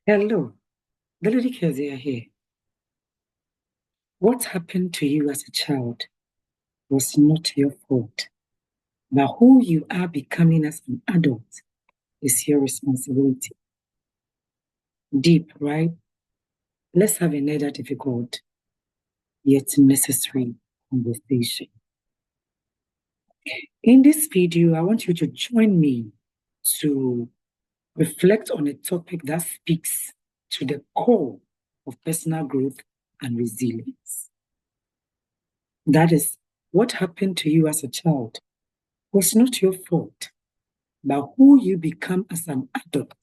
Hello, the Lady Keziah here. What happened to you as a child was not your fault, but who you are becoming as an adult is your responsibility. Deep, right? Let's have another difficult yet necessary conversation. In this video, I want you to join me to reflect on a topic that speaks to the core of personal growth and resilience. That is, what happened to you as a child was not your fault, but who you become as an adult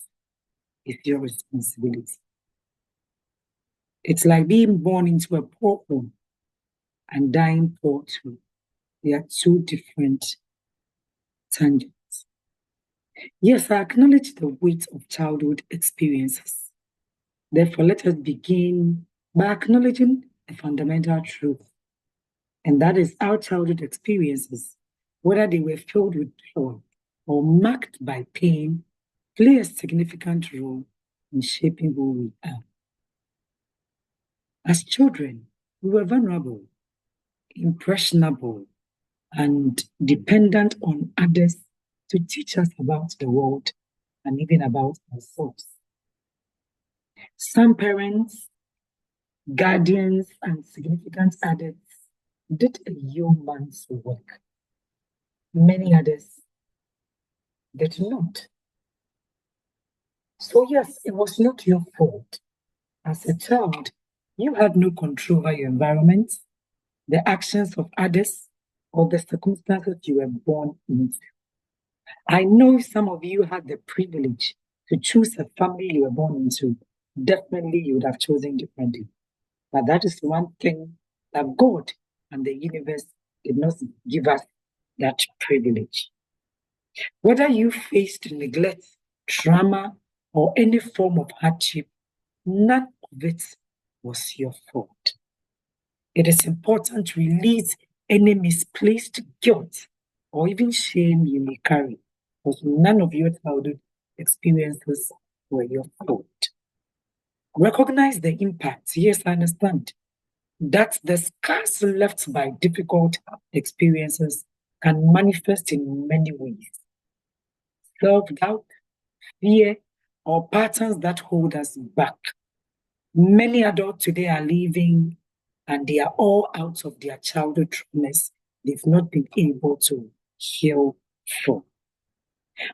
is your responsibility. It's like being born into a poor home and dying poor too. They are two different tangents. Yes, I acknowledge the weight of childhood experiences. Therefore, let us begin by acknowledging a fundamental truth, and that is our childhood experiences, whether they were filled with joy or marked by pain, play a significant role in shaping who we are. As children, we were vulnerable, impressionable, and dependent on others to teach us about the world and even about ourselves. Some parents, guardians, and significant others did a yeoman's work. Many others did not. So yes, it was not your fault. As a child, you had no control over your environment, the actions of others, or the circumstances you were born into. I know some of you had the privilege to choose a family you were born into. Definitely you would have chosen differently. But that is one thing that God and the universe did not give us that privilege. Whether you faced neglect, trauma, or any form of hardship, none of it was your fault. It is important to release any misplaced guilt or even shame you may carry, because none of your childhood experiences were your fault. Recognize the impact. Yes, I understand that the scars left by difficult experiences can manifest in many ways. Self-doubt, fear, or patterns that hold us back. Many adults today are living and they are all out of their childhood traumas they've not been able to heal from.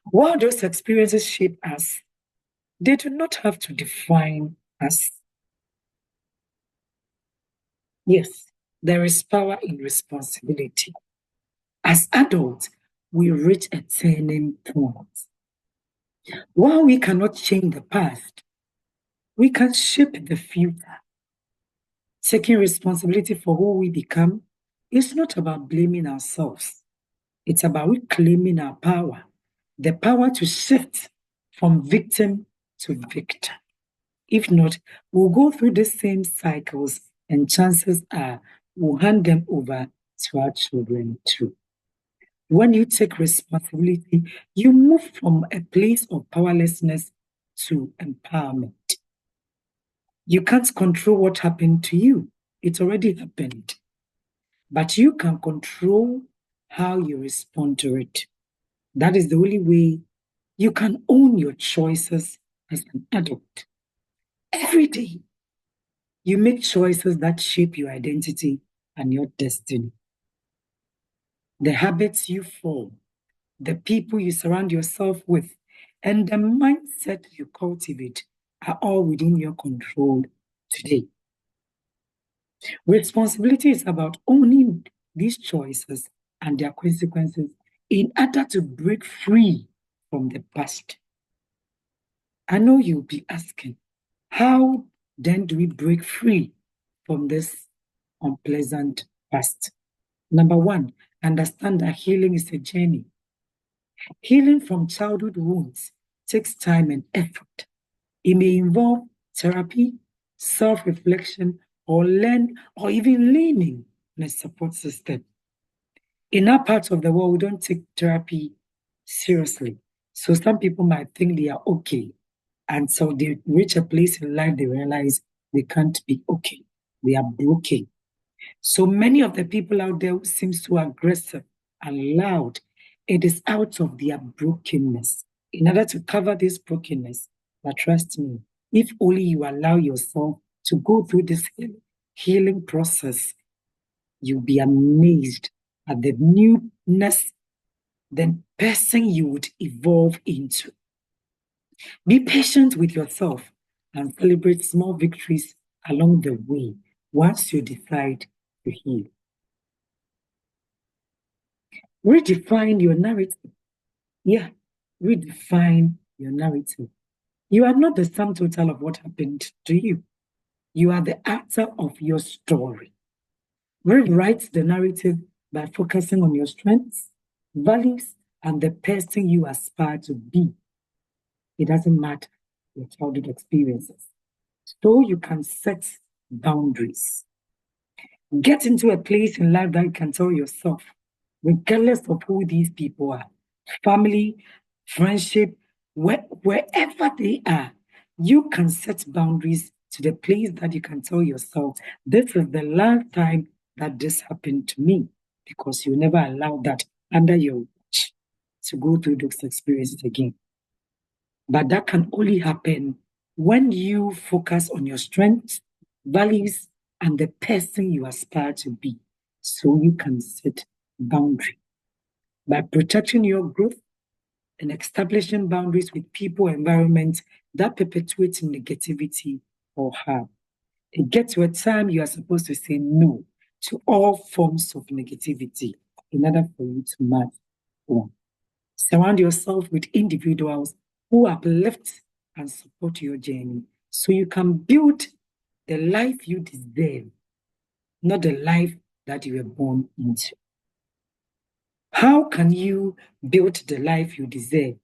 While those experiences shape us, they do not have to define us. Yes, there is power in responsibility. As adults, we reach a turning point. While we cannot change the past, we can shape the future. Taking responsibility for who we become is not about blaming ourselves. It's about reclaiming our power, the power to shift from victim to victor. If not, we'll go through the same cycles, and chances are we'll hand them over to our children too. When you take responsibility, you move from a place of powerlessness to empowerment. You can't control what happened to you. It already happened. But you can control how you respond to it. That is the only way you can own your choices as an adult. Every day, you make choices that shape your identity and your destiny. The habits you form, the people you surround yourself with, and the mindset you cultivate are all within your control today. Responsibility is about owning these choices and their consequences in order to break free from the past. I know you'll be asking, how then do we break free from this unpleasant past? Number one, understand that healing is a journey. Healing from childhood wounds takes time and effort. It may involve therapy, self-reflection, or even leaning on a support system. In our part of the world, we don't take therapy seriously. So some people might think they are okay. until they reach a place in life they realize they can't be okay. They are broken. So many of the people out there who seem so aggressive and loud, it is out of their brokenness. In order to cover this brokenness, but trust me, if only you allow yourself to go through this healing process, you'll be amazed at the newness, the person you would evolve into. Be patient with yourself and celebrate small victories along the way once you decide to heal. Redefine your narrative. Yeah, redefine your narrative. You are not the sum total of what happened to you. You are the actor of your story. Rewrite the narrative by focusing on your strengths, values, and the person you aspire to be. It doesn't matter your childhood experiences. So you can set boundaries. Get into a place in life that you can tell yourself, regardless of who these people are, family, friendship, wherever they are, you can set boundaries to the place that you can tell yourself, this is the last time that this happened to me, because you never allow that under your watch to go through those experiences again. But that can only happen when you focus on your strengths, values, and the person you aspire to be, so you can set boundaries. By protecting your growth and establishing boundaries with people, environments that perpetuate negativity or harm. It gets to a time you are supposed to say no to all forms of negativity in order for you to move on. Surround yourself with individuals who uplift and support your journey so you can build the life you deserve, not the life that you were born into. How can you build the life you deserve?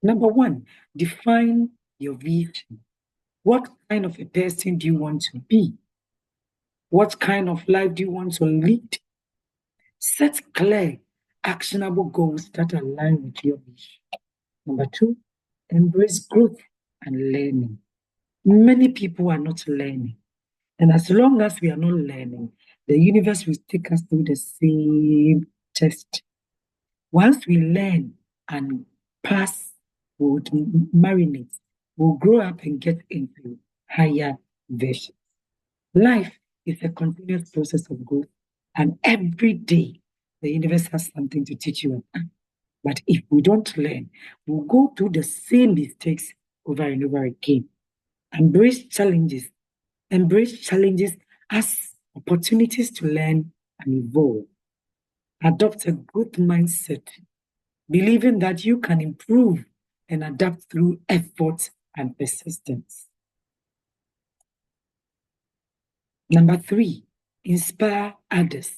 Number one, define your vision. What kind of a person do you want to be? What kind of life do you want to lead? Set clear, actionable goals that align with your vision. Number two, embrace growth and learning. Many people are not learning. And as long as we are not learning, the universe will take us through the same test. Once we learn and pass, we would marinate, we'll grow up and get into higher versions. Life is a continuous process of growth, and every day the universe has something to teach you. But if we don't learn, we'll go through the same mistakes over and over again. Embrace challenges. Embrace challenges as opportunities to learn and evolve. Adopt a growth mindset, believing that you can improve and adapt through effort and persistence. Number three, inspire others.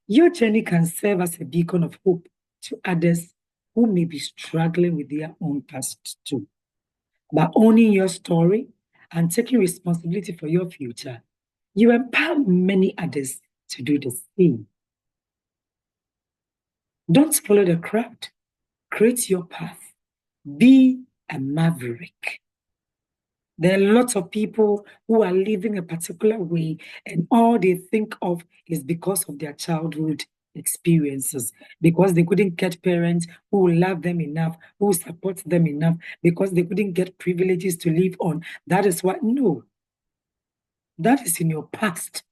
Your journey can serve as a beacon of hope to others who may be struggling with their own past too. By owning your story and taking responsibility for your future, you empower many others to do the same. Don't follow the crowd. Create your path. Be a maverick. There are lots of people who are living a particular way, and all they think of is because of their childhood experiences, because they couldn't get parents who love them enough, who support them enough, because they couldn't get privileges to live on. That is why, no, that is in your past.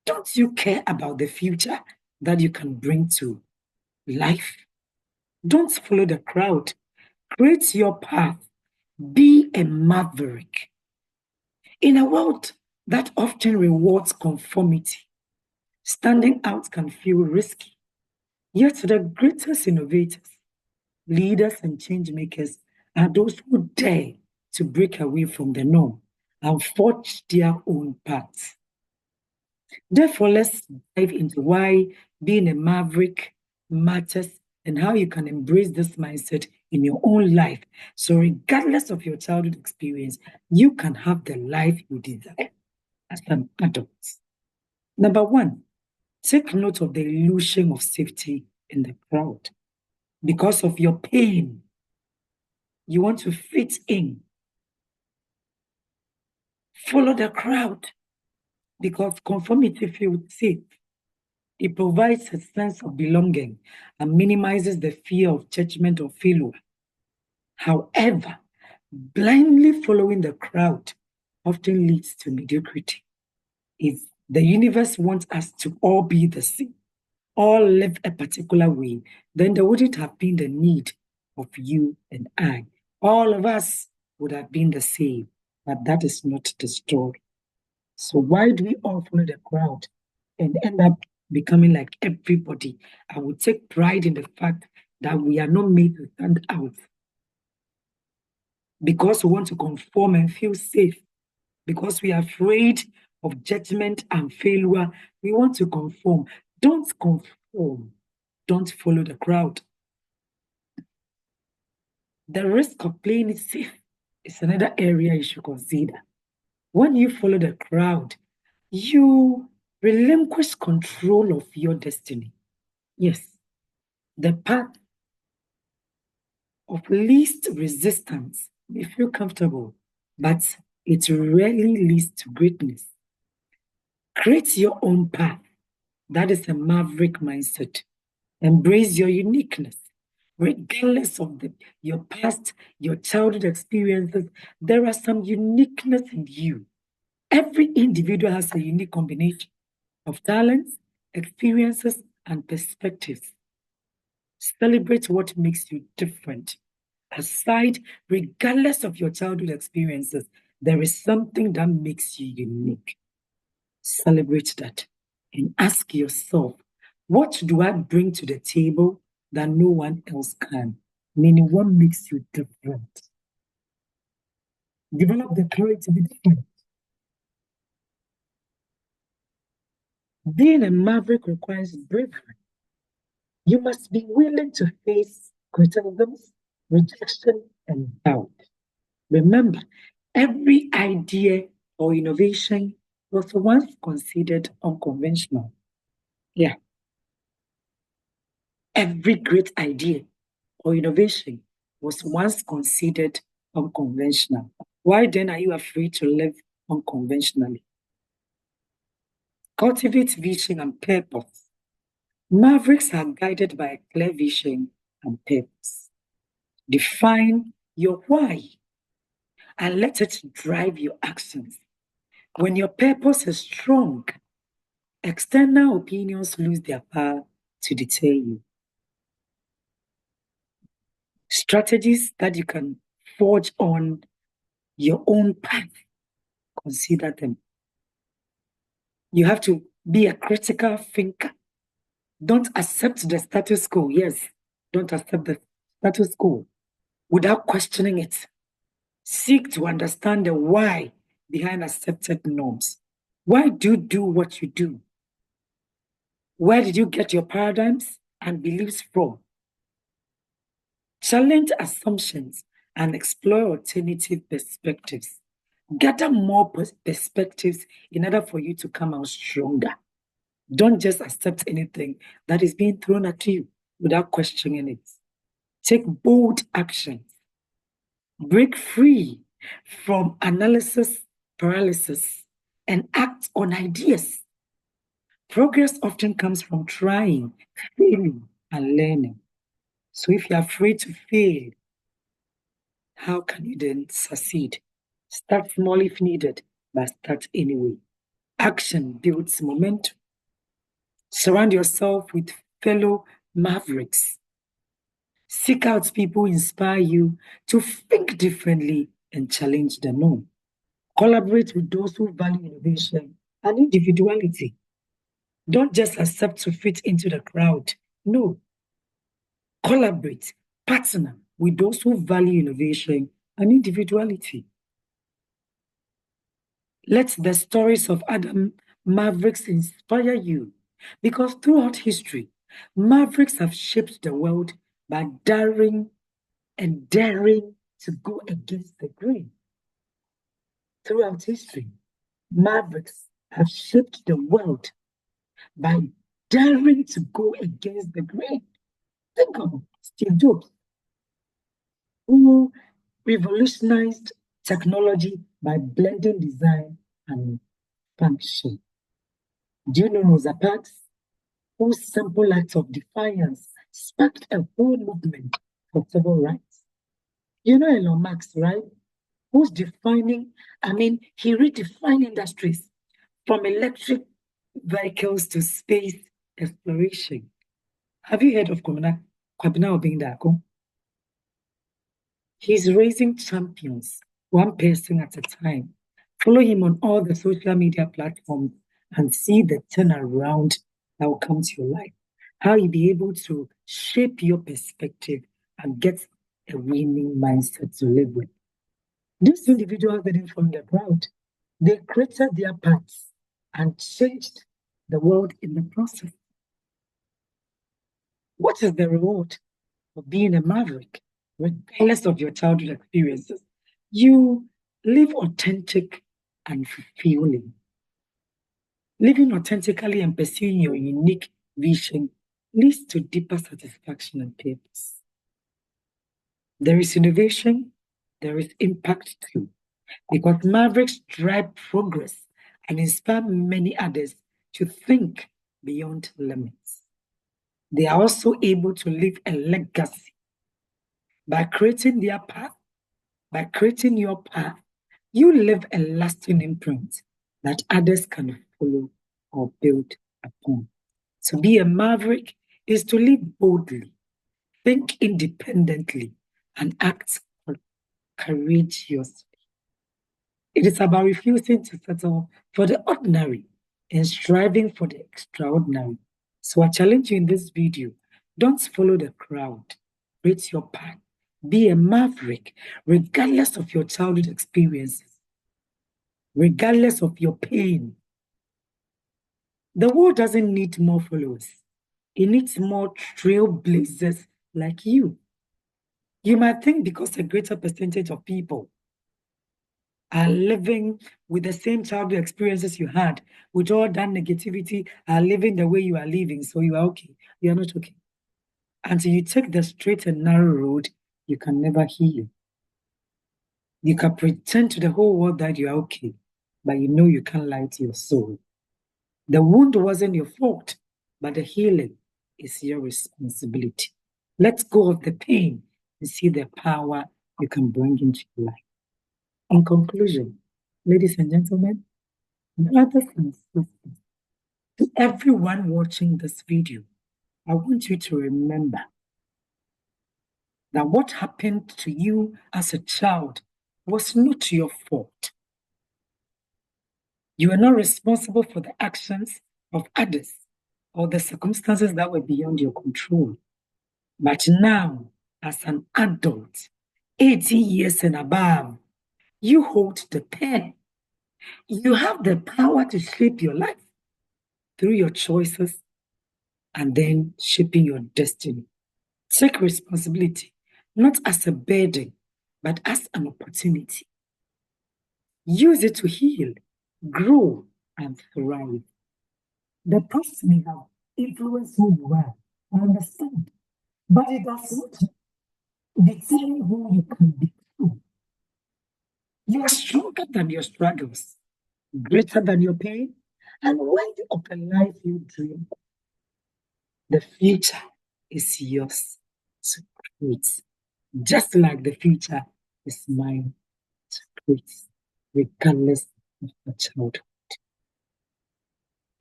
Don't you care about the future that you can bring to life? Don't follow the crowd. Create your path. Be a maverick. In a world that often rewards conformity, standing out can feel risky. Yet the greatest innovators, leaders, and change makers are those who dare to break away from the norm and forge their own paths. Therefore, let's dive into why being a maverick matters and how you can embrace this mindset in your own life. So regardless of your childhood experience, you can have the life you desire as an adult. Number one, take note of the illusion of safety in the crowd. Because of your pain, you want to fit in. Follow the crowd because conformity feels safe. It provides a sense of belonging and minimizes the fear of judgment or failure. However, blindly following the crowd often leads to mediocrity. If the universe wants us to all be the same, all live a particular way, then there wouldn't have been the need of you and I. All of us would have been the same, but that is not the story. So why do we all follow the crowd and end up becoming like everybody? I would take pride in the fact that we are not made to stand out because we want to conform and feel safe, because we are afraid of judgment and failure. We want to conform. Don't conform. Don't follow the crowd. The risk of playing it safe is another area you should consider. When you follow the crowd, you relinquish control of your destiny. Yes, the path of least resistance may feel comfortable, but it rarely leads to greatness. Create your own path. That is a maverick mindset. Embrace your uniqueness. Regardless of your past, your childhood experiences, there are some uniqueness in you. Every individual has a unique combination of talents, experiences, and perspectives. Celebrate what makes you different. Aside, regardless of your childhood experiences, there is something that makes you unique. Celebrate that and ask yourself, what do I bring to the table that no one else can? Meaning, what makes you different? Develop the courage to be different. Being a maverick requires bravery. You must be willing to face criticisms, rejection, and doubt. Remember, every idea or innovation was once considered unconventional. Yeah, every great idea or innovation was once considered unconventional. Why then are you afraid to live unconventionally? Cultivate vision and purpose. Mavericks are guided by a clear vision and purpose. Define your why and let it drive your actions. When your purpose is strong, external opinions lose their power to deter you. Strategies that you can forge on your own path, consider them. You have to be a critical thinker. Don't accept the status quo. Yes, don't accept the status quo without questioning it. Seek to understand the why behind accepted norms. Why do you do what you do? Where did you get your paradigms and beliefs from? Challenge assumptions and explore alternative perspectives. Gather more perspectives in order for you to come out stronger. Don't just accept anything that is being thrown at you without questioning it. Take bold actions. Break free from analysis paralysis and act on ideas. Progress often comes from trying, failing, and learning. So if you're afraid to fail, how can you then succeed? Start small if needed, but start anyway. Action builds momentum. Surround yourself with fellow mavericks. Seek out people who inspire you to think differently and challenge the norm. Collaborate with those who value innovation and individuality. Don't just accept to fit into the crowd. No. Collaborate, partner with those who value innovation and individuality. Let the stories of other mavericks inspire you, because throughout history, mavericks have shaped the world by daring to go against the grain. Throughout history, mavericks have shaped the world by daring to go against the grain. Think of Steve Jobs, who revolutionized technology by blending design and function. Do you know Rosa Parks, whose simple acts of defiance sparked a whole movement for civil rights? You know Elon Musk, right? Who's defining, he redefined industries from electric vehicles to space exploration. Have you heard of Kwabena Obindako? He's raising champions, one person at a time. Follow him on all the social media platforms and see the turnaround that will come to your life. How you'll be able to shape your perspective and get a winning mindset to live with. These individuals didn't form the crowd. They created their paths and changed the world in the process. What is the reward of being a maverick, regardless of your childhood experiences? You live authentic and fulfilling. Living authentically and pursuing your unique vision leads to deeper satisfaction and purpose. There is innovation, there is impact too, because mavericks drive progress and inspire many others to think beyond limits. They are also able to leave a legacy by creating their path. By creating your path, you leave a lasting imprint that others can follow or build upon. To be a maverick is to live boldly, think independently, and act courageously. It is about refusing to settle for the ordinary and striving for the extraordinary. So I challenge you in this video, don't follow the crowd. Create your path. Be a maverick, regardless of your childhood experiences, regardless of your pain. The world doesn't need more followers. It needs more trailblazers like you. You might think because a greater percentage of people are living with the same childhood experiences you had, with all that negativity, are living the way you are living, so you are okay. You are not okay. Until you take the straight and narrow road, you can never heal. You can pretend to the whole world that you are okay, but you know you can't lie to your soul. The wound wasn't your fault, but the healing is your responsibility. Let go of the pain and see the power you can bring into your life. In conclusion, ladies and gentlemen, brothers and sisters, to everyone watching this video, I want you to remember that what happened to you as a child was not your fault. You are not responsible for the actions of others or the circumstances that were beyond your control. But now, as an adult, 18 years and above, you hold the pen. You have the power to shape your life through your choices and then shaping your destiny. Take responsibility, not as a burden, but as an opportunity. Use it to heal, grow, and thrive. The past may have influenced who you are, I understand, but it does not determine who you can become. You are stronger than your struggles, greater than your pain, and worthy of the life you dream. The future is yours to create, just like the future is mine to create, regardless of your childhood.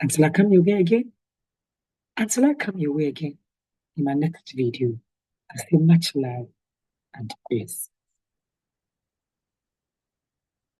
Until I come your way again, in my next video, I say much love and peace.